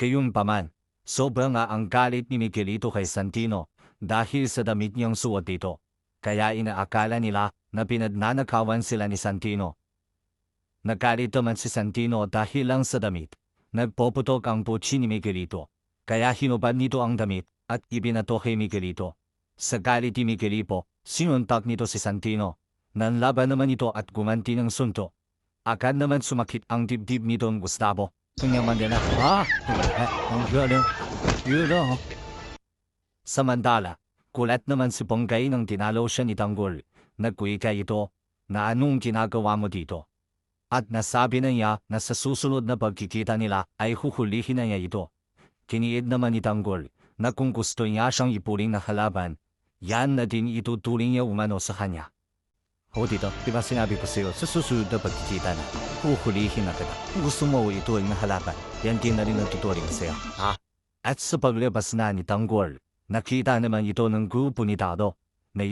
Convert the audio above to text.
Gayunpaman, sobra nga ang galit ni Miguelito kay Santino dahil sa damit niyang suot dito. Kaya inaakala nila na pinagnanakawan sila ni Santino. Nagalit naman si Santino dahil lang sa damit. Nagpoputok ang butsi ni Miguelito. Kaya hinubad nito ang damit at ibinato kay Miguelito. Sa galit ni Miguelito, sinuntak nito si Santino. Nanlaban naman ito at gumanti ng suntok. Agad naman sumakit ang dibdib nitong Gustavo. Kanyang mandala, ang galing. Yun. Samantala, kulat naman si Bonggay nang tinalo siya ni Tanggol. Nagkuika ito na anong ginagawa mo dito. At nasabi na niya na sa susunod na pagkikita nila ay huhulihin na niya ito. Kiniid naman ni Tanggol na kung gusto niya siyang ipuling na kalaban, yan na din ituturing niya umano sa kanya. O dito, diba sinabi ko sa'yo sa susunod na pagkikita na huhulihin na kita. Kung gusto mo ituring na kalaban, yan din na rin ang tuturing sa'yo. At sa paglabas na ni Tanggol, nakita naman ito ng grupo ni Tado na